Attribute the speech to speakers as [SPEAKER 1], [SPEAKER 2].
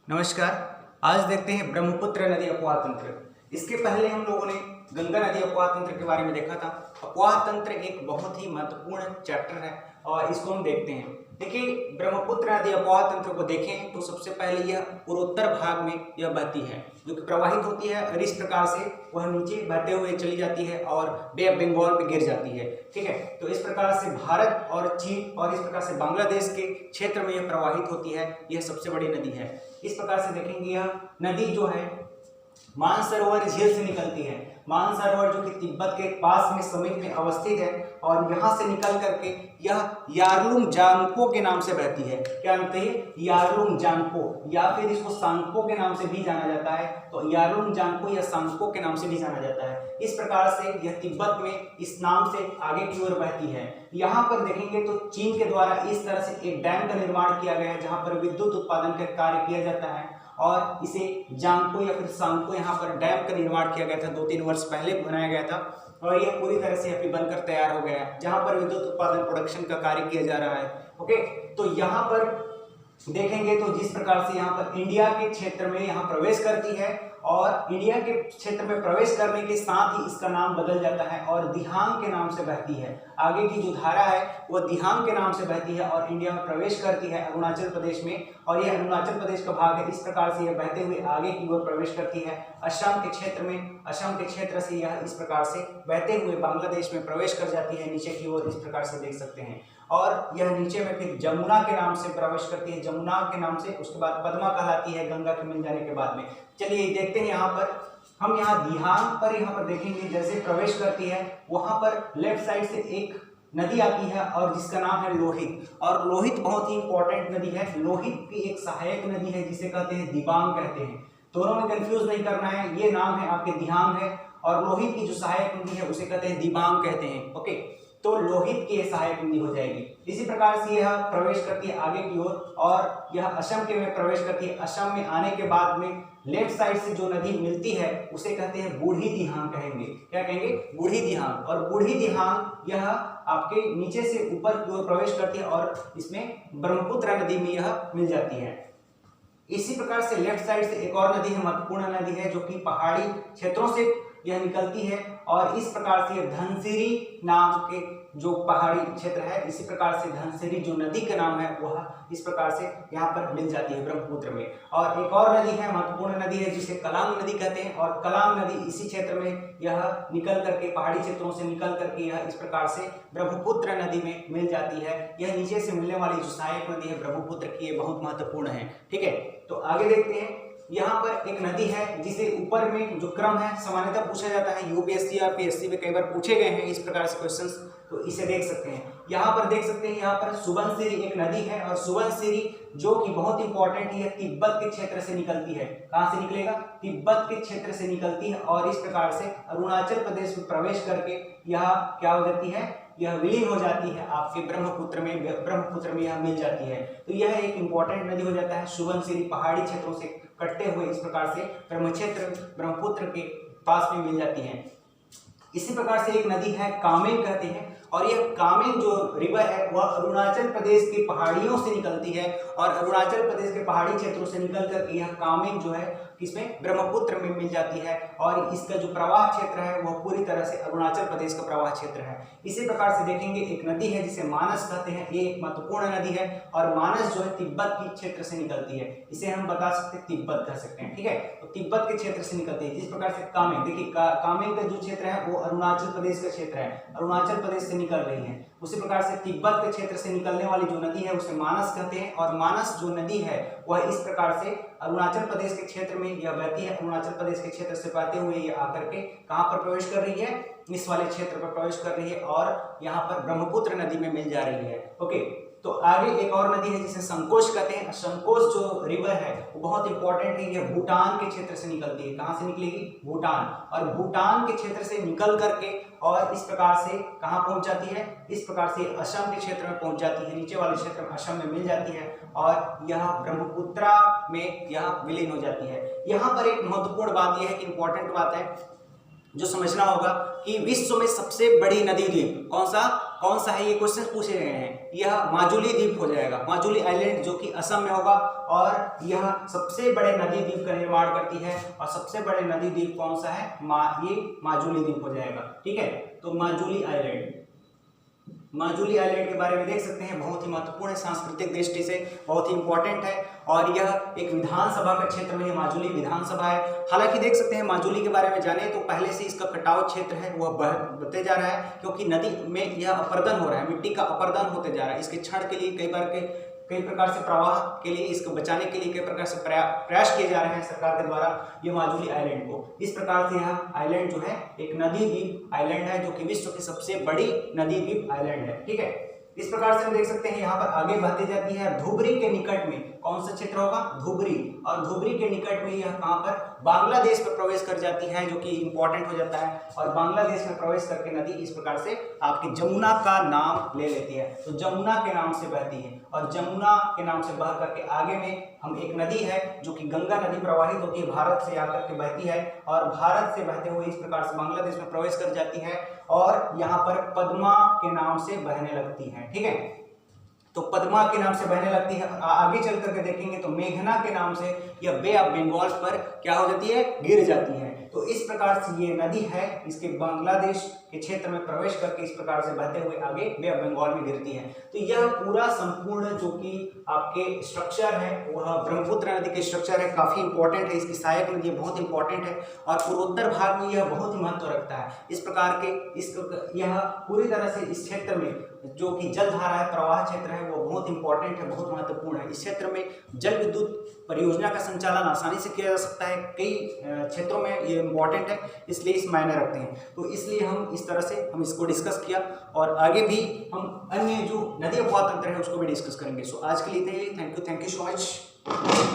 [SPEAKER 1] नमस्कार। आज देखते हैं ब्रह्मपुत्र नदी अपवाह तंत्र। इसके पहले हम लोगों ने गंगा नदी अपवाह तंत्र के बारे में देखा था। अपवाह तंत्र एक बहुत ही महत्वपूर्ण चैप्टर है और इसको हम देखते हैं। देखिए, ब्रह्मपुत्र नदी अपवाह तंत्र को देखें तो सबसे पहले यह पूर्वोत्तर भाग में यह बहती है, जो कि प्रवाहित होती है और इस प्रकार से वह नीचे बहते हुए चली जाती है और बे ऑफ बंगाल पे गिर जाती है। ठीक है, तो इस प्रकार से भारत और चीन और इस प्रकार से बांग्लादेश के क्षेत्र में यह प्रवाहित होती है। यह सबसे बड़ी नदी है। इस प्रकार से देखेंगे, यह नदी जो है मानसरोवर झील से निकलती है। मानसरोवर जो कि तिब्बत के पास में समीप में अवस्थित है और यहाँ से निकल करके यह यारलुंग जांगपो के नाम से बहती है। क्या नाम है? यारलुंग जांगपो, या फिर इसको सांगपो के नाम से भी जाना जाता है। तो यारलुंग जांगपो या सांगपो के नाम से भी जाना जाता है। इस प्रकार से यह तिब्बत में इस नाम से आगे की ओर बहती है। यहाँ पर देखेंगे तो चीन के द्वारा इस तरह से एक डैम का निर्माण किया गया है, जहाँ पर विद्युत उत्पादन का कार्य किया जाता है और इसे जांगपो या फिर सांगपो यहाँ पर डैम का निर्माण किया गया था। 2-3 वर्ष पहले बनाया गया था और यह पूरी तरह से अभी बनकर तैयार हो गया है, जहाँ पर विद्युत उत्पादन प्रोडक्शन का कार्य किया जा रहा है। ओके, तो यहाँ पर देखेंगे तो जिस प्रकार से यहाँ पर इंडिया के क्षेत्र में यहाँ प्रवेश करती है और इंडिया के क्षेत्र में प्रवेश करने के साथ ही इसका नाम बदल जाता है और दिहांग के नाम से बहती है। आगे की जो धारा है वह दिहांग के नाम से बहती है और इंडिया में प्रवेश करती है अरुणाचल प्रदेश में, और यह अरुणाचल प्रदेश का भाग है। इस प्रकार से यह बहते हुए आगे की ओर प्रवेश करती है असम के क्षेत्र में। असम के क्षेत्र से यह इस प्रकार से बहते हुए बांग्लादेश में प्रवेश कर जाती है नीचे की ओर, इस प्रकार से देख सकते हैं। और यह नीचे में फिर जमुना के नाम से प्रवेश करती है, जमुना के नाम से, उसके बाद पद्मा कहलाती है गंगा के मिल जाने के बाद में। चलिए देखते हैं, यहाँ पर हम यहाँ दिहांग पर यहाँ पर देखेंगे जैसे प्रवेश करती है, वहां पर लेफ्ट साइड से एक नदी आती है और जिसका नाम है लोहित। और लोहित बहुत ही इंपॉर्टेंट नदी है। लोहित की एक सहायक नदी है जिसे कहते हैं दिबांग कहते हैं। दोनों में कंफ्यूज नहीं करना है, ये नाम है आपके दिहांग है और लोहित की जो सहायक नदी है उसे कहते हैं दिबांग कहते हैं। ओके, तो लोहित की सहायक नदी हो जाएगी। इसी प्रकार से यह प्रवेश करती है आगे की ओर और यह असम के में प्रवेश करती है। असम में आने के बाद में लेफ्ट साइड से जो नदी मिलती है उसे कहते हैं बूढ़ी दिहांग कहेंगे। क्या कहेंगे? बूढ़ी दिहांग। और बूढ़ी दिहांग यह आपके नीचे से ऊपर की ओर प्रवेश करती है और इसमें ब्रह्मपुत्र नदी में यह मिल जाती है। इसी प्रकार से लेफ्ट साइड से एक और नदी है, महत्वपूर्ण नदी है, जो कि पहाड़ी क्षेत्रों से यह निकलती है और इस प्रकार से धनसिरी नाम के जो पहाड़ी क्षेत्र है, इसी प्रकार से धनसिरी जो नदी का नाम है वह इस प्रकार से यहाँ पर मिल जाती है ब्रह्मपुत्र में। और एक और नदी है, महत्वपूर्ण नदी है, जिसे कलांग नदी कहते हैं और कलांग नदी इसी क्षेत्र में यह निकल करके पहाड़ी क्षेत्रों से निकल करके यह इस प्रकार से ब्रह्मपुत्र नदी में मिल जाती है। यह नीचे से मिलने वाली जो सहायक नदी है ब्रह्मपुत्र की, ये बहुत महत्वपूर्ण है। ठीक है, तो आगे देखते हैं। यहाँ पर एक नदी है जिसे ऊपर में जो क्रम है सामान्यतः पूछा जाता है, यूपीएससी या पीएससी में कई बार पूछे गए हैं इस प्रकार से क्वेश्चंस, तो इसे देख सकते हैं। यहाँ पर देख सकते हैं, यहाँ पर सुबनसिरी एक नदी है और सुबनसिरी जो कि बहुत इंपॉर्टेंट है, तिब्बत के क्षेत्र से निकलती है। कहाँ से निकलेगा? तिब्बत के क्षेत्र से निकलती है और इस प्रकार से अरुणाचल प्रदेश में प्रवेश करके यह क्या हो जाती है? यह विलीन हो जाती है आपके ब्रह्मपुत्र में यह मिल जाती है। तो यह एक इंपॉर्टेंट नदी हो जाता है। सुबनसिरी पहाड़ी क्षेत्रों से कटते हुए इस प्रकार से ब्रह्मपुत्र के पास में मिल जाती है। इसी प्रकार से एक नदी है कामेंग कहते हैं और यह कामेंग जो रिवर है वह अरुणाचल प्रदेश की पहाड़ियों से निकलती है और अरुणाचल प्रदेश के पहाड़ी क्षेत्रों से निकल करके यह कामेंग जो है इसमें ब्रह्मपुत्र में मिल जाती है और इसका जो प्रवाह क्षेत्र है वह पूरी तरह से अरुणाचल प्रदेश का प्रवाह क्षेत्र है। इसी प्रकार से देखेंगे एक नदी है जिसे मानस कहते हैं। ये एक महत्वपूर्ण नदी है और मानस जो है तिब्बत के क्षेत्र से निकलती है। इसे हम बता सकते हैं तिब्बत कह सकते हैं। ठीक है, तो तिब्बत के क्षेत्र से निकलती है। जिस प्रकार से कामेंग, देखिए कामेंग का जो क्षेत्र है वो अरुणाचल प्रदेश का क्षेत्र है, अरुणाचल प्रदेश से निकल रही है। उसी प्रकार से तिब्बत के क्षेत्र से निकलने वाली जो नदी है उसे मानस कहते हैं और मानस जो नदी है वह इस प्रकार से अरुणाचल प्रदेश के क्षेत्र में यह बहती है। अरुणाचल प्रदेश के क्षेत्र से बहते हुए ये आकर के कहाँ पर प्रवेश कर रही है? इस वाले क्षेत्र पर प्रवेश कर रही है और यहाँ पर ब्रह्मपुत्र नदी में मिल जा रही है। ओके, तो आगे एक और नदी है जिसे संकोच कहते हैं। संकोच जो रिवर है वो बहुत इंपॉर्टेंट है। यह भूटान के क्षेत्र से निकलती है। कहाँ से निकलेगी? भूटान। और भूटान के क्षेत्र से निकल करके और इस प्रकार से कहाँ पहुंच जाती है? इस प्रकार से असम के क्षेत्र में पहुंच जाती है। नीचे वाले क्षेत्र में असम में मिल जाती है और यह ब्रह्मपुत्र में यह विलीन हो जाती है। यहाँ पर एक महत्वपूर्ण बात यह है कि इंपॉर्टेंट बात है जो समझना होगा कि विश्व में सबसे बड़ी नदी द्वीप कौन सा है? ये क्वेश्चन पूछे गए हैं। यह माजुली द्वीप हो जाएगा, माजुली आइलैंड, जो कि असम में होगा और यह सबसे बड़े नदी द्वीप का निर्माण करती है। और सबसे बड़े नदी द्वीप कौन सा है? ये माजुली द्वीप हो जाएगा। ठीक है, तो माजुली आइलैंड, माजुली आइलैंड के बारे में देख सकते हैं, बहुत ही महत्वपूर्ण है सांस्कृतिक दृष्टि से, बहुत ही इंपॉर्टेंट है। और यह एक विधानसभा का क्षेत्र में, माजुली विधानसभा है। हालांकि देख सकते हैं माजुली के बारे में जाने तो पहले से इसका कटाव क्षेत्र है वह बढ़ते जा रहा है, क्योंकि नदी में यह अपरदन हो रहा है, मिट्टी का अपरदन होते जा रहा है। इसके क्षण के लिए कई प्रकार से प्रवाह के लिए, इसको बचाने के लिए कई प्रकार से प्रयास किए जा रहे हैं सरकार के द्वारा ये माजुली आइलैंड को। इस प्रकार से यह आइलैंड जो है एक नदी द्वीप आइलैंड है, जो कि विश्व की सबसे बड़ी नदी द्वीप आइलैंड है। ठीक है, इस प्रकार से हम देख सकते हैं यहाँ पर आगे बढ़ती जाती है। धुबरी के निकट में कौन सा क्षेत्र होगा? धुबरी। और धुबरी के निकट में यह कहाँ पर? बांग्लादेश में प्रवेश कर जाती है, जो कि इंपॉर्टेंट हो जाता है। और बांग्लादेश में प्रवेश करके नदी इस प्रकार से आपकी जमुना का नाम ले लेती है। तो जमुना के नाम से बहती है, और जमुना के नाम से बह करके आगे में हम एक नदी है जो कि गंगा नदी प्रवाहित होती है, भारत से आकर के बहती है, और भारत से बहते हुए इस प्रकार से बांग्लादेश में प्रवेश कर जाती है, और यहाँ पर पद्मा के नाम से बहने लगती है। ठीक है, तो पद्मा के नाम से बहने लगती है। आगे चल करके देखेंगे तो मेघना के नाम से यह बे ऑफ बंगाल पर क्या हो जाती है? गिर जाती है। तो इस प्रकार से ये नदी है, इसके बांग्लादेश के क्षेत्र में प्रवेश करके इस प्रकार से बहते हुए आगे बे ऑफ बंगाल में गिरती है। तो यह पूरा संपूर्ण जो कि आपके स्ट्रक्चर है वह ब्रह्मपुत्र नदी के स्ट्रक्चर है, काफी इंपॉर्टेंट है। इसकी सहायक नदी बहुत इंपॉर्टेंट है, और पूर्वोत्तर भाग में यह बहुत ही महत्व रखता है। इस प्रकार के यह पूरी तरह से इस क्षेत्र में जो कि जल धारा है, प्रवाह क्षेत्र है, वो बहुत इंपॉर्टेंट है, बहुत महत्वपूर्ण है। इस क्षेत्र में जल विद्युत परियोजना का संचालन आसानी से किया जा सकता है। कई क्षेत्रों में ये इंपॉर्टेंट है, इसलिए इस मायने रखते हैं। तो इसलिए हम इस तरह से हम इसको डिस्कस किया, और आगे भी हम अन्य जो नदी अपवाह तंत्र है उसको भी डिस्कस करेंगे। सो आज के लिए थैंक यू सो मच।